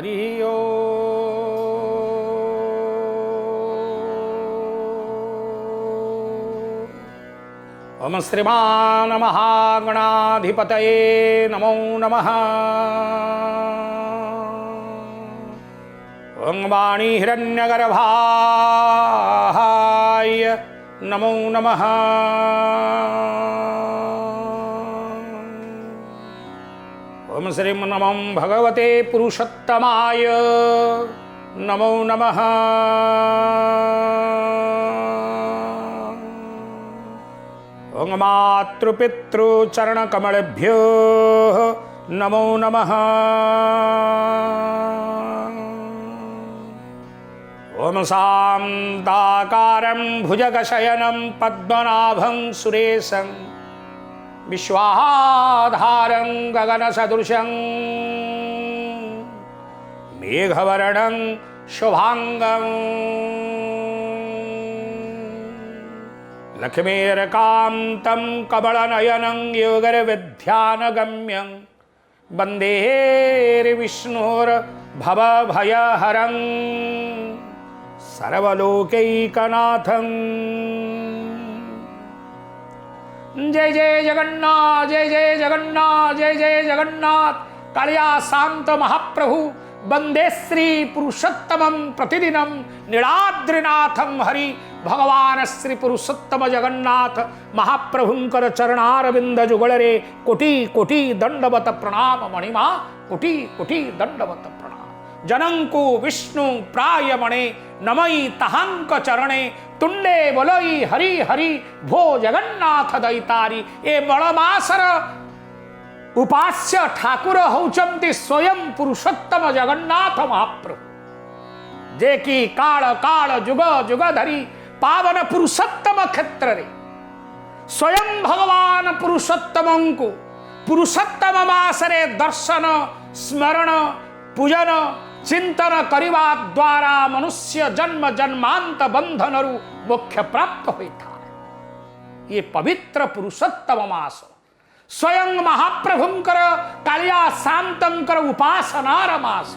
हरि ओम श्रीमान महागणाधिपतये नमो नमः। ओम वाणी हिरण्यगर्भाय नमो नमः। ओम श्री नमो भगवते पुरुषोत्तमाय नमो नमः। ओम मातृपितृचरणकमलेभ्यो नमो नमः। ओम शान्ताकारं भुजगशयनं पद्मनाभं सुरेशं विश्वाधारं गगनसदृशं मेघवर्णं शुभांगं लक्ष्मीर्कान्तं कमलनयनं योगर्विध्यानगम्यं वन्दे विष्णुर्भवभयहरं सर्वलोकैकनाथं। जय जय जगन्नाथ, जय जय जगन्नाथ, जय जय जगन्नाथ। कालिया शांत महाप्रभु वंदे श्री पुरुषोत्तमं प्रतिदिनं नीलाद्रिनाथं हरि भगवान श्री पुरुषोत्तम जगन्नाथ महाप्रभुंकर चरणारविंद जुगलरे कोटि कोटि दंडवत प्रणाम मणिमा कोटि कोटि दंडवत प्रणाम। जनंकु विष्णु प्रायमणे नमई तहांक चरणे तुंडे बोलई हरि हरि भो जगन्नाथ दैतारी। ए मलमासर उपास्य ठाकुर होचंती स्वयं पुरुषोत्तम जगन्नाथ महाप्रभु, जे कि काल काल जुग जुग धरी पावन पुरुषोत्तम क्षेत्र रे स्वयं भगवान पुरुषोत्तमं को पुरुषोत्तम मासरे दर्शन स्मरण पूजन चिंतन करिवा द्वारा मनुष्य जन्म जन्मांत बंधनरु मोक्ष प्राप्त होता है। ये पवित्र पुरुषोत्तम मास स्वयं महाप्रभुंकर कालिया शांतंकर उपासनार मास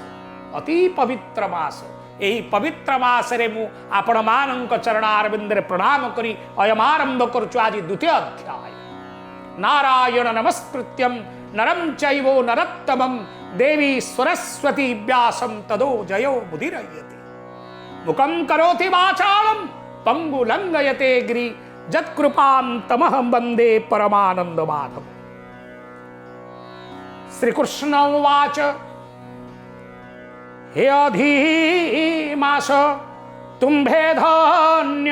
अति पवित्र मास। यही पवित्र मासरे मु आपण मानक चरणारविंदरे प्रणाम करी अयमारंभ करुछु आज द्वितीय अध्याय। नारायण नमस्कृत्यं नरं चैव नरोत्तमं देवी सरस्वती व्यासं तदो जयो मुदीरयते। मुखं करोति वाचालं पंगु लंघयते गिरि जत्कृपां तमहं वन्दे परमानंद माधव। श्री कृष्ण उवाच हे अधिमास तुम्भे धन्य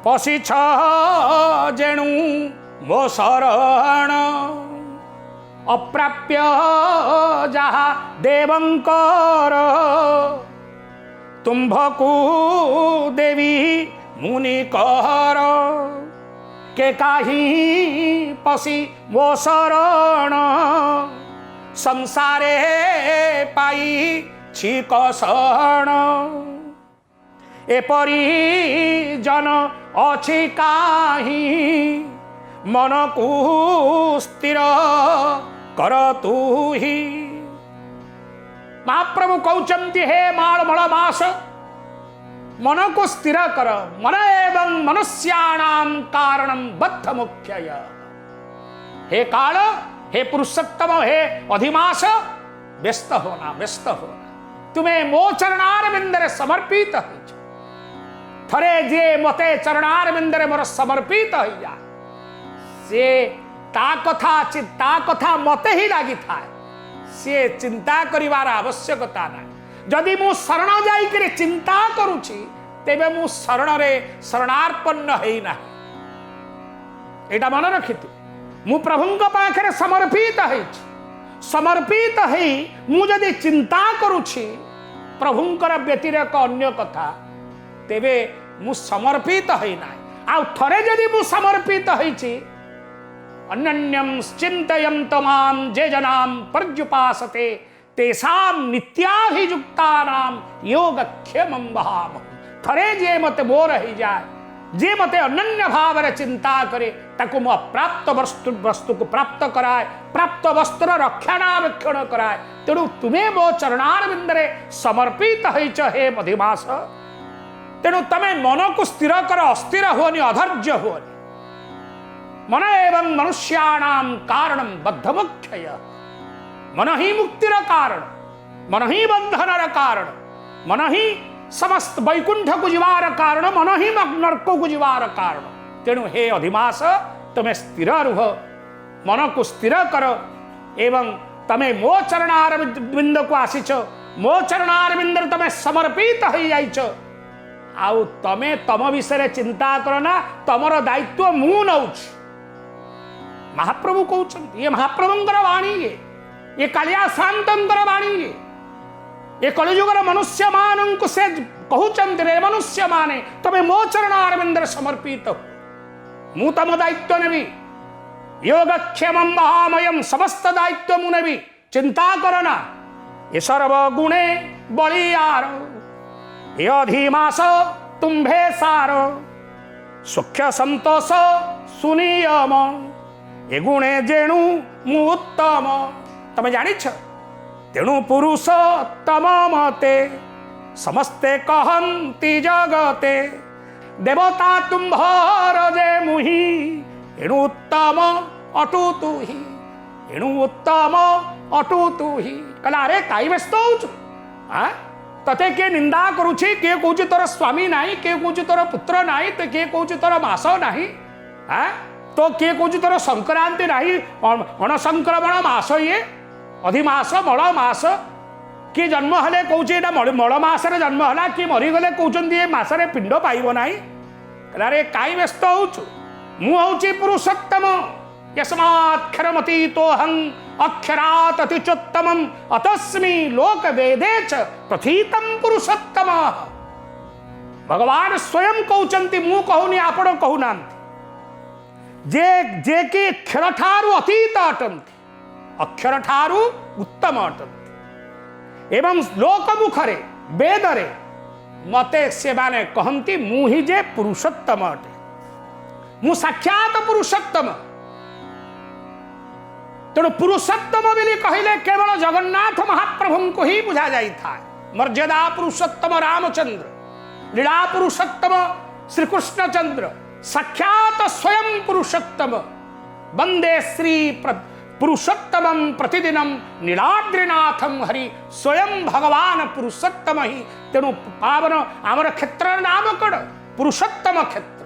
पशिछ जेणु मो शरण अप्राप्य जहा देवंकर तुम्भकु देवी मुनिकर के काही पसी मो शरण संसारे पाई छिक शरण एपरी जन अछि काही मन को स्थिर कर तू ही। महाप्रभु कहउचंती हे माळमळ मास मन को स्थिर कर मन एवं मनुष्याणां कारणं बद्ध मुख्यय। हे काल हे पुरुषोत्तम हे अधिमास व्यस्त होना व्यस्त होना तुम्हें मो चरणारविंदरे समर्पित हो थरे जे मते चरणारविंदरे मोर समर्पित हो जा से ता कथा मते ही लगी था से चिंता करिवार आवश्यकता ना। जदि मु शरण जाइकरे चिंता करूची तेबे मु शरण रे शरणार्पन्न हेई ना। एटा मन रखितु मु प्रभुंक पाखरे समर्पित हेई मु जदि चिंता करूची प्रभुंकर व्यतिरेक अन्य कथा तेबे मु समर्पित हेई ना। आ थरे जदि मु समर्पित हेइची अन्यन्यं चिंतयन्तमां जे जनां पर्युपासते तेषां नित्याभियुक्तानां योगक्षेमं वहामहं। थरे जे मत मोर ही जाए जे मते अनन्य भाव रे चिंता करे ताको मो अप्राप्त वस्तु को प्राप्त कराए, प्राप्त वस्तुर रक्षणावेक्षण कराए। तेणु तुम्हें मो चरणारविंद रे समर्पित होइछ हे मधुमास। तेणु तमे मन को स्थिर कर, अस्थिर होनी, अधैर्य होनी। मन एवं मनुष्याणाम कारणम बद्धमुख्यय। मन ही मुक्तिर कारण, मन ही बंधनर कारण, मन ही समस्त वैकुंठ को जीवार कारण, मन ही नरक को जीवार कारण। तेणु हे अधिमास तमे स्थिर रुह, मन को स्थिर कर एवं तमे मो चरणारविंद को आसीच, मो चरणारविंद तमे समर्पित हो जाइछ। आउ तमे तम विषय चिंता करना, तमर दायित्व मु नौछ। महाप्रभु कहउछन्ति, ये महाप्रभुंकर वाणी, ये कालिया शांतंकर वाणी, ये कलियुगर मनुष्य मानंकु से कहउछन्ति रे मनुष्य माने तमे मो चरणारविंद समर्पित हो, मु तम दायित्व नेबी, योगक्षेमं महामयम समस्त दायित्व मु नेबी, चिंता करना। ये सर्व गुणे बलियार, ये अधिमास तुम्भे सार, सुख संतोष सुनियम, ये गुणे जेणु मु उत्तम। तमे जानिछ तेणु पुरुषोत्तम मते समस्ते कहन्ति जगते, देवता तुम्भर जे मुहि, एणु उत्तम अटु तुहि, एणु उत्तम अटु तुहि। कहला अरे काई व्यस्त होउछु, तते के निंदा करुछि, के कहूछि तोर स्वामी नाही, के कहूछि तोर पुत्र नाही, तो के कहूछि तोर मास नाही, तो के कहूछि तोर संक्रांति नाही, अणसंक्रमण मास, ये अधिमास मल मास। किए जन्म हेले कहूछि एटा मल मासरे जन्म होला, कि मरीगले कहउछन्ति ए मासरे पिंड पाइबो नाही। कहला रे काई व्यस्त होउछु, मु होउछि पुरुषोत्तम, यस्माक्षरमतीतोऽहं अक्षरात् अतिचोत्तमम् अतस्मि लोक वेदे च प्रथितं पुरुषोत्तम। भगवान स्वयं कहउछन्ति, मु कहूनी, आपण कहूनांति, जे कि अक्षर ठारू अतीत अटंती, अक्षर ठारू उत्तम अटंती, एवं लोक मुखरे वेदरे मते से माने कहंती मु ही जे पुरुषोत्तम अटे, मु साक्षात पुरुषोत्तम। तेणु पुरुषोत्तम बोली कहले केवल जगन्नाथ महाप्रभु को ही बुझा जाई था। मर्यादा पुरुषोत्तम रामचंद्र, लीला पुरुषोत्तम श्री कृष्णचंद्र, साक्षात स्वयं पुरुषोत्तम। वंदे श्री पुरुषोत्तमं प्रतिदिनं नीलाद्रिनाथं हरि, स्वयं भगवान पुरुषोत्तम ही। तेणु पावन आमर क्षेत्र नाम कण पुरुषोत्तम क्षेत्र,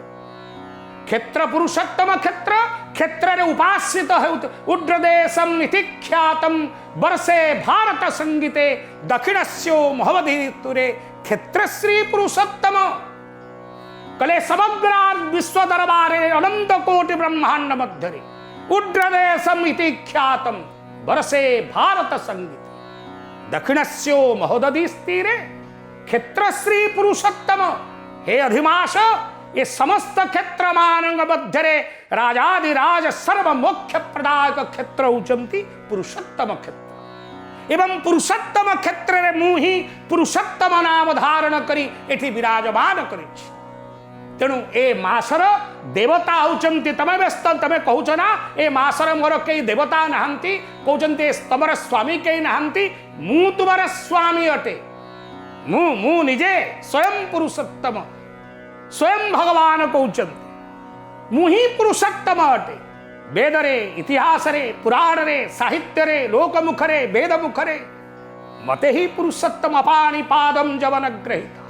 क्षेत्र पुरुषोत्तम क्षेत्र, क्षेत्र रे उपासित हेउत उड्रदेशम इति ख्यातम वर्षे भारत संगीते दक्षिणस्यो महवधीतुरे क्षेत्र श्री पुरुषोत्तम। कले समग्र विश्व दरबारे अनंत कोटि ब्रह्मांड मध्यरे उड्रदेशम इति ख्यातम वर्षे भारत संगीते दक्षिणस्यो महोदधीस्तीरे क्षेत्र श्री पुरुषोत्तम। हे अधिमास, ये समस्त क्षेत्र मानंग मध्यरे राजाधिराज सर्व मोक्ष प्रदायक क्षेत्र उचंती पुरुषोत्तम क्षेत्र। एवं पुरुषोत्तम क्षेत्र रे मु ही पुरुषोत्तम नाम धारण करी एठी विराजमान करिछि। तेणु ए मासर देवता होचंती, तमे व्यस्त, तमे कहउछ ना ए मासर मोर कई देवता नहांती, कहउचंती तमर स्वामी कई नहांती, मु तुमर स्वामी अटे, मु निजे स्वयं पुरुषोत्तम, स्वयं भगवान कहउचंती मु ही पुरुषोत्तम अटे। वेद रे, इतिहास रे, पुराण रे, साहित्य रे, लोक मुखरे, वेद मुखरे मते ही पुरुषोत्तम अपाणि पादम जवन ग्रहिता।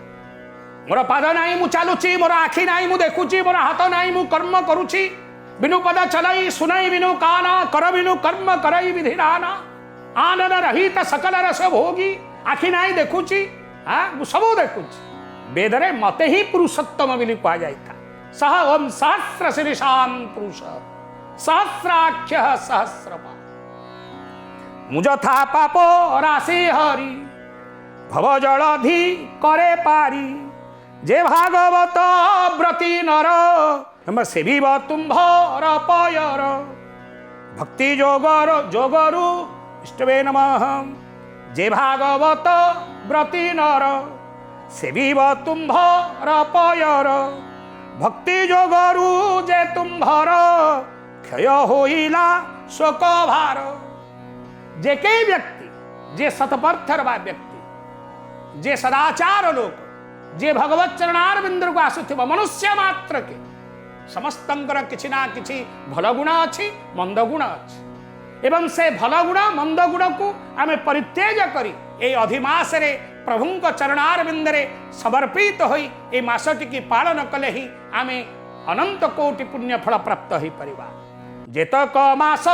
मोर पाद नाही मु चालुची, मोर आखि नाही मु देखुची, मोर हाथ नाही मु कर्म करुची, बिनु पद चलाई सुनाई बिनु काना, कर बिनु कर्म करई विधिराना, आनंद रहित सकल रस भोगी, आखि नाही देखुची, मु सब देखुची। वेद रे मते ही पुरुषोत्तम बोली कहा जाता। सह ओम सहस्र शीर्षां पुरुष सहस्राख्य सहस्रपाद, मुजथा पाप राशि हरि भव जलधि करे पारी, जे भागवत व्रती नर सेविब तुम्भर पयर, भक्ति जोगर जोगरु इष्टवे नमः। जे भागवत व्रती नर सेविब तुम्भर पयर, भक्ति जोगरु जे तुम्भर क्षय होइला शोक भार। जे कई व्यक्ति जे सतपथर व्यक्ति जे सदाचार लोक जे भगवत चरणार बिंदु को आसुथिब मनुष्य मात्र के समस्तंकर किछि ना किछि भल गुण अछि मंद गुण अछि एवं से भल गुण मंद गुण को आमे परित्यज करी ए अधिमास रे प्रभुंक चरणार बिंदरे समर्पित होई ए मासटी की पालन कले ही आमे अनंत कोटि पुण्य फल प्राप्त होई परिबा। जेतक मास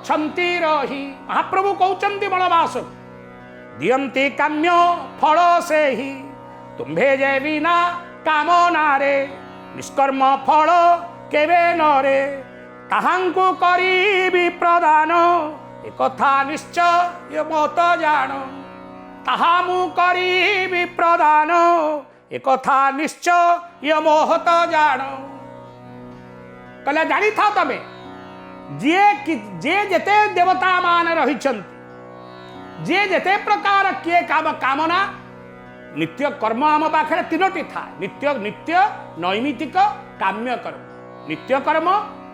छंती रही महाप्रभु कहउचंती बड़ मास दियंती काम्य फल से ही तुम्भे जे बिना कामना रे निष्कर्म फल केवे नरे ताहांकु करीबी प्रदान एकथा निश्चय मत जान ताहा मु करीबी प्रदान एकथा निश्चय मोहत जान। कहले जानी था तमे जे जेते देवता मान रही जे जेते प्रकार किए काम कामना नित्य कर्म आम पाखे तीनोटी था नित्य नित्य नैमितिक काम्य कर्म नित्य कर्म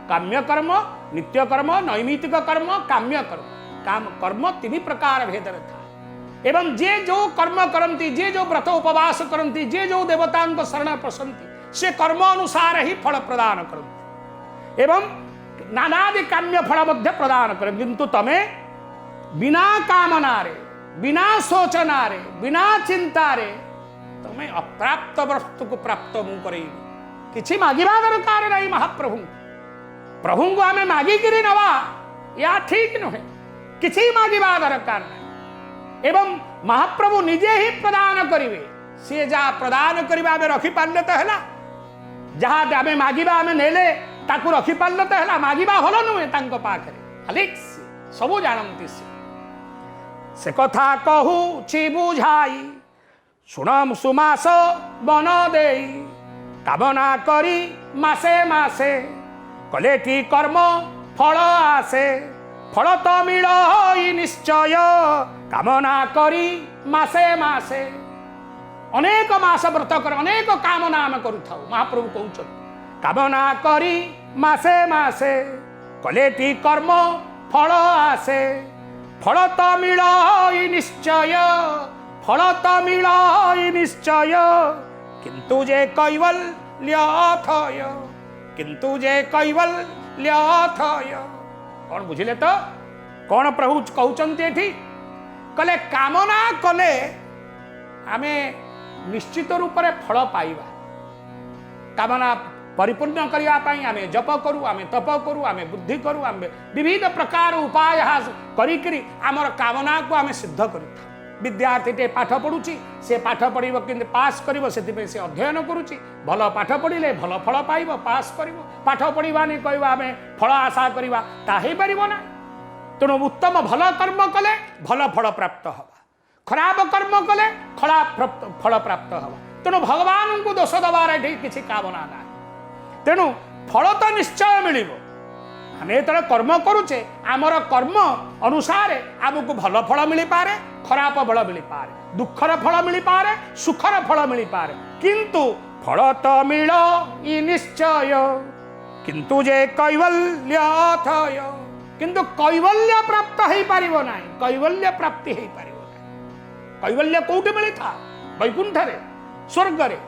काम्य कर्म नित्य कर्म नैमितिक कर्म काम्य कर्म काम कर्म तीन प्रकार भेद था एवं जे जो कर्म करती जे जो व्रत उपवास करती जे जो देवता शरण पसंती से कर्म अनुसार ही फल प्रदान करती एवं नानादि काम्य फल मध्य प्रदान कर किंतु तमे बिना कामना रे बिना सोचना रे बिना चिंता रे तमें अप्राप्त वस्तु को प्राप्त मु करेबी किछि मागिबा दरकार नहीं। महाप्रभु प्रभु को आमे मागिकी नवा या ठीक नुहे किछि मागिबा दरकार नहीं एवं महाप्रभु निजे ही प्रदान करिवे सी जहाँ प्रदान करिबा आमे रखी पारले तो हैला जहाँ आमे मागिबा आमे नेले ताकू रखी पारले तो हैला मागिबा भल नुहे तांको पाखरे खाली सबू जानती से कथा कहू छि बुझाई सुनम सुमास बन देई कामना करी मासे मासे कलेटी कर्म फल आसे फल तो मिल निश्चय कामना करी मासे मासे अनेक मास व्रत कर अनेक कामना आम करू महाप्रभु कहउछन कामना करी मासे मासे कलेटी कर्म फल आसे फल तो मिल निश्चय फल तो मिल निश्चय किंतु जे कैवल्यथय किंतु जे कैवल्यथय कौन बुझिले तो कौन प्रभु कहउचंती एठी कले कामना कले आमे निश्चित रूप से फल पाइबा कामना परिपूर्ण करने आमे जप करू आमे तप करू आमे बुद्धि करू आमे विविध प्रकार उपाय करी आमर कामना को आमे सिद्ध करू। विद्यार्थी टे पाठ पढ़ुची से पाठ पढ़िब कि पास करिवो से से अध्ययन करुची भल पाठ पढ़िले भल फल पाइब पास करिवो पाठ पढ़िबानी कहबा आमे फल आशा करिबा ता हे परिबो ना। तेणु उत्तम भल कर्म कले भल फल प्राप्त हवा खराब कर्म कले खराब फल प्राप्त हवा। तेणु भगवान को दोष दबार किसी कामना ना तेणु फल तो निश्चय मिलिबो आम जो कर्म करुचे आमर कर्म अनुसार आमको भल फल मिल पारे खराब फल मिल पारे दुखर फल मिल पारे सुखर फल मिल पारे किंतु फल तो मिल निश्चय किंतु जे कैवल्यथय किंतु कैवल्य प्राप्त हो पारिबो नाही कैवल्य प्राप्ति हो पारिबो नाही। कैवल्य कोउठी मिली था वैकुंठ रे स्वर्ग रे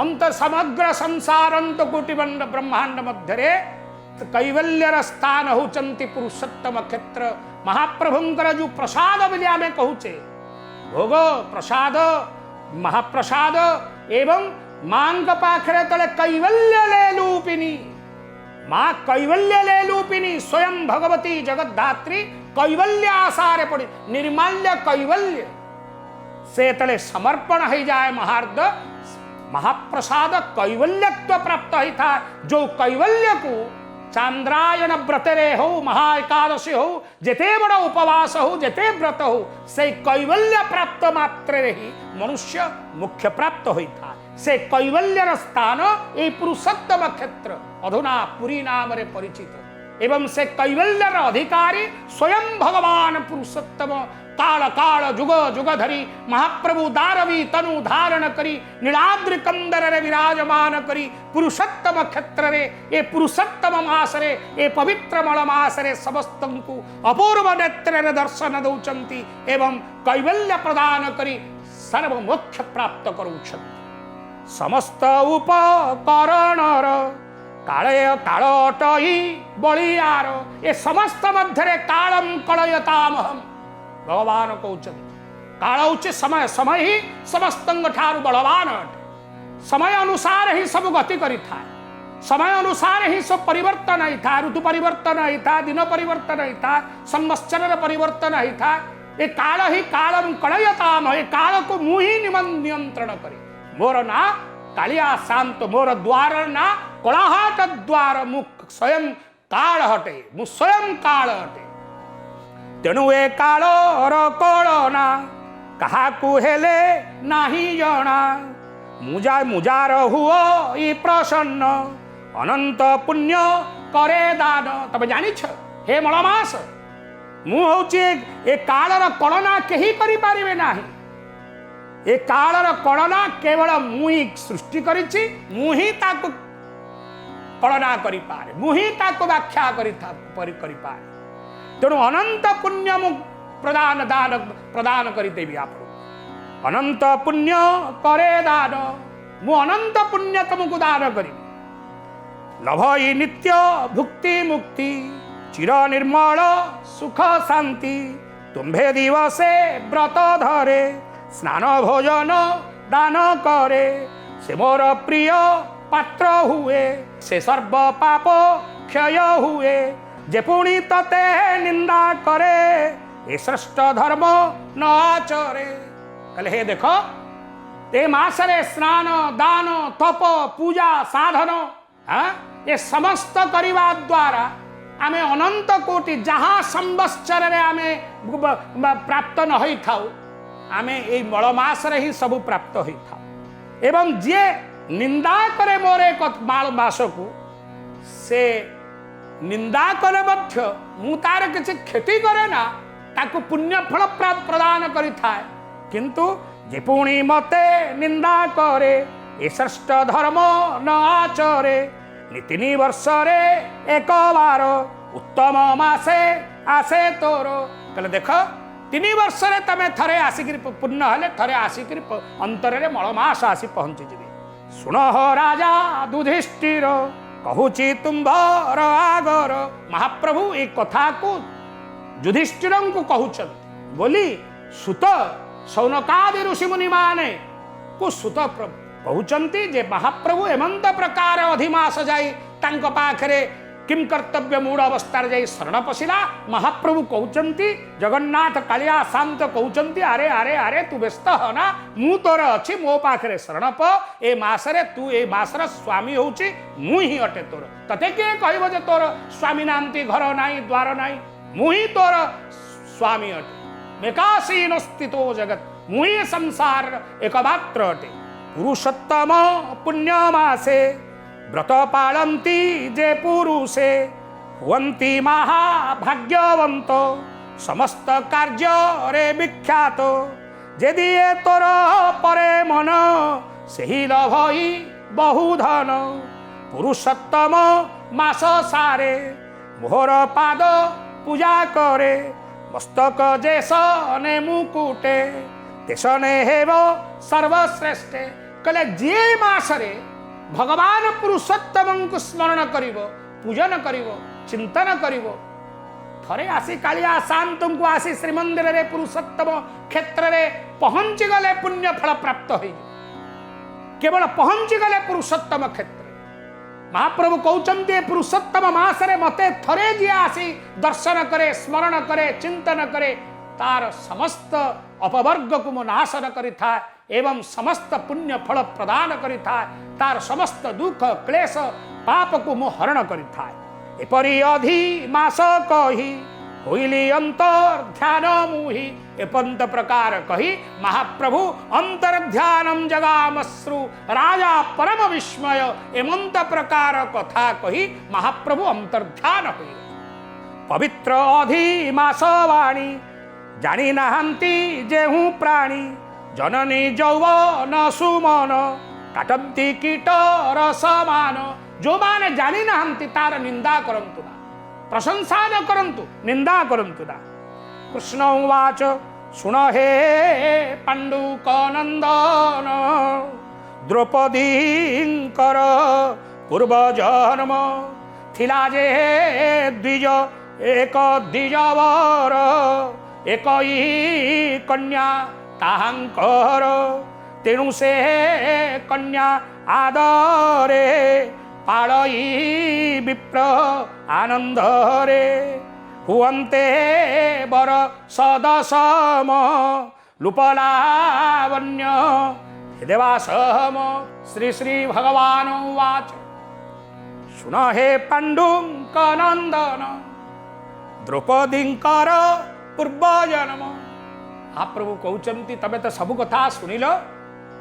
अंत समग्र संसार अंत कोटि ब्रह्मांड मध्य रे कैवल्यर स्थान होचंती पुरुषोत्तम क्षेत्र महाप्रभुंकर जो प्रसाद बोली आमे कहूचे भोग प्रसाद महाप्रसाद एवं मांग पाखरे तले कैवल्य ले लूपिनी माँ कैवल्य ले लूपिनी स्वयं भगवती जगद्धात्री कैवल्य आसारे पड़ी निर्माल्य कैवल्य से तले समर्पण हो जाए महार्द महाप्रसाद कैवल्यत्व प्राप्त ही था जो कैवल्य को चांद्रायण व्रतरे हो महाएकादशी हो जेते बड़ा उपवास हो जेते व्रत हो से कैवल्य प्राप्त मात्र ही मनुष्य मुख्य प्राप्त होता से कैवल्यर स्थान ये पुरुषोत्तम क्षेत्र अधुना पुरी नाम रे परिचित एवं से कैवल्यर अधिकारी स्वयं भगवान पुरुषोत्तम काल काल जुग जुग धरी महाप्रभु दारवी तनु धारण करी नीलाद्रि कंदर रे विराजमान करी पुरुषोत्तम क्षेत्र रे ए पुरुषोत्तम मास रे ए पवित्र मल मास रे समस्त को अपूर्व नेत्र रे दर्शन दौचंती एवं कैवल्य प्रदान करी सर्व मोक्ष प्राप्त करूछंती समस्त उपकरण काले काल अटई बलियार ए समस्त मध्य कालम कलयतामहम भगवान कहते काल हूँ समय समय ही समस्त ठारू बलवान अटे समय अनुसार ही सब गति करि थाए समय अनुसार ही सब परिवर्तन होता ऋतु परिवर्तन होता दिन परिवर्तन होता संवत्सर परिवर्तन होता ये काल ही कालम कलयताम ये काल को मुही नियंत्रण करी मोर ना कालिया शांत मोर द्वार ना कोलाहाट द्वार मु स्वयं काल हटे मु स्वयं काल हटे तेणु ए कालर कलना काहाकू हेले नाही जना मुजार हुओ ई प्रसन्न अनंत पुण्य करे दान तब जानी हे मलमास मु हूँ ए कालर कलना कहीं करें ना ए कालर कलना केवल मुही सृष्टि करिछि मुही ताकु कलना करि पारे मुही ताकु व्याख्या करि पारे तेणु अनंत पुण्य मु प्रदान दान प्रदान करदेवी आप अनंत पुण्य करे दान मु अनंत पुण्य तुमको दान करी लभई नित्य भुक्ति मुक्ति चिर निर्मल सुख शांति तुम्भे दिवसे व्रत धरे स्नान भोजन दान करे से मोर प्रिय पात्र हुए से सर्व पाप क्षय हुए जे पुणी तते निंदा करे ए श्रेष्ठ धर्म न आचरे कहले हे देखो ए मासरे स्नान दान तप पूजा साधन ये समस्त करने द्वारा आमे अनंत कोटि जहाँ संवत्सर रे आमे प्राप्त न होई थाउ आमे ए मलमासरे ही सब प्राप्त होई थाउ एवं जे निंदा करे मोर एक माल मास को से निंदा कले मध्य मु तार किसी क्षति करे ना ताकु पुण्य फल प्रदान करि थाए किंतु जे पुणी मते निंदा करे ए श्रेष्ठ धर्म न आचरे नितिनी वर्षरे एक बार उत्तम मासे आसे तोर कहले देख 3 वर्ष रे तमे थरे आसिक पुण्य हेले थरे आसिक अंतर रे मलमास आसी पहुंची जिवे सुन हो राजा युधिष्ठिर कहूची तुम्भर आगर महाप्रभु ए कथा को युधिष्ठिर को कहउछन बोली सुत सौनकादि ऋषि मुनि माने को सुत कहउचंती जे महाप्रभु एमंत प्रकार अधिमास जाई तांक पाखरे किम कर्तव्य मूढ़ अवस्था जाई शरण पशिला महाप्रभु कहउचंती जगन्नाथ कालिया शांत कहउचंती अरे अरे अरे तू व्यस्त हो ना मु तोर अछि मो पाखरे शरण प ए मासरे तू ए मासर स्वामी होउची मु ही अटे तोर तते के कहबो जे तोर स्वामी नामती घर नाही द्वार नाही मु ही तोर स्वामी अटे मेकासीन स्थितो जगत मु ही संसार एकमात्र अटे पुरुषोत्तम पुण्यमासे व्रत पालंती जे पुरुषे हुवंती महाभाग्यवंत समस्त कार्य रे विख्यात यदि ए तोर परे मन सही लभई बहुधन पुरुषोत्तम मास सारे मोहर पाद पूजा करे मस्तक जेसने मुकुटे तेसने हेव सर्वश्रेष्ठ कले जे मासरे भगवान पुरुषोत्तम को स्मरण करिवो पूजन करिवो चिंतन करिवो थरे आसी कालिया शांत को आसी श्रीमंदिर रे पुरुषोत्तम क्षेत्र रे पहुंची गले पुण्य फल प्राप्त होई केवल पहुंची गले पुरुषोत्तम क्षेत्र महाप्रभु कहउचंती पुरुषोत्तम मास रे मते थरे जे आसी दर्शन करे स्मरण करे चिंतन करे तार समस्त अपवर्ग को मो नाशन करि था एवं समस्त पुण्य फल प्रदान करि था तार समस्त दुख क्लेश पाप को मो हरण करि था एपरि अधि मास कही होइली अंतर ध्यान मुहि एपंत प्रकार कही महाप्रभु अंतर ध्यानम जगामश्रु राजा परम विस्मय एमंत प्रकार कथा कही महाप्रभु अंतर ध्यान हुई पवित्र अधि मास वाणी जानी नाहंती जेहू प्राणी जननी यौवन सुमन काटंती कीटर समान। जो माने जानी नाहंती तार निंदा करंतु ना, प्रशंसा न करंतु, निंदा करंतु ना। कृष्ण उवाच सुन हे पांडुकनंदन द्रौपदींकर पूर्व जन्म थिला जे द्विज एक द्विजवर एक कन्या ताहांकर तेणु से कन्या आदरे पालई विप्र आनंदरे हुवन्ते वर सदसम लुपलावण्य देवासम। श्री श्री भगवान उवाच सुन हे पांडुकनंदन द्रौपदींकर पूर्वजन्म। आप प्रभु कहते तबे तो सब कथा शुणिल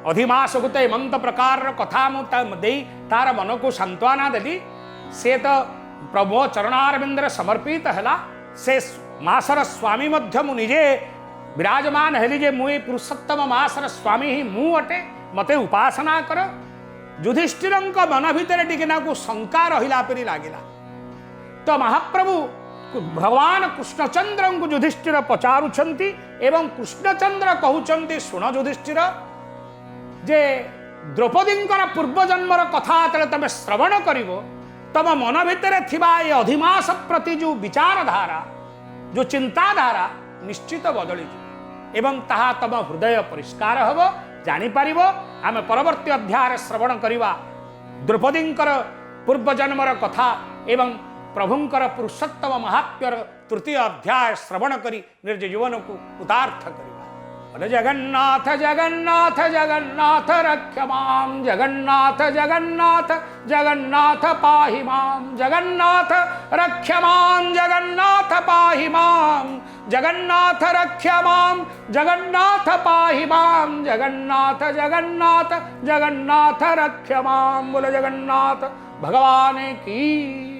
अधिमास को तो एमंत प्रकार कथा मुझे तार मन को सांत्वना देली। से तो प्रभु चरणारविंदर समर्पित है से मासर स्वामी मध्य मु निजे विराजमान हेली जे मुई पुरुषोत्तम मासर स्वामी ही मु अटे मते उपासना कर। युधिष्ठिर मन भितर टिकेना को शंका रहिला परि लागिला तो महाप्रभु भगवान कृष्णचंद्र को युधिष्ठिर पचारुछंती एवं कृष्णचंद्र कहउछंती सुन युधिष्ठिर जे द्रौपदींकर पूर्वजन्मर कथा तले तमे श्रवण करिवो तम मन भितर थिबा ए अधिमास प्रति जो विचारधारा जो चिंताधारा निश्चित बदली एवं ताहा तम हृदय परिष्कार हब जानी पारिबो। आमे परवर्ती अध्याय श्रवण करिवा द्रौपदींकर पूर्वजन्मर कथा एवं प्रभुंकर पुरुषोत्तम महात्म्यर तृतीय अध्याय श्रवण करी निज जीवन को उदार्थ करिवा। बोले जगन्नाथ जगन्नाथ जगन्नाथ रक्ष माम जगन्नाथ जगन्नाथ जगन्नाथ पाहि माम जगन्नाथ रक्ष माम जगन्नाथ पाहि माम जगन्नाथ रक्ष माम जगन्नाथ पाहि माम जगन्नाथ जगन्नाथ जगन्नाथ रक्ष माम। बोले जगन्नाथ भगवान की।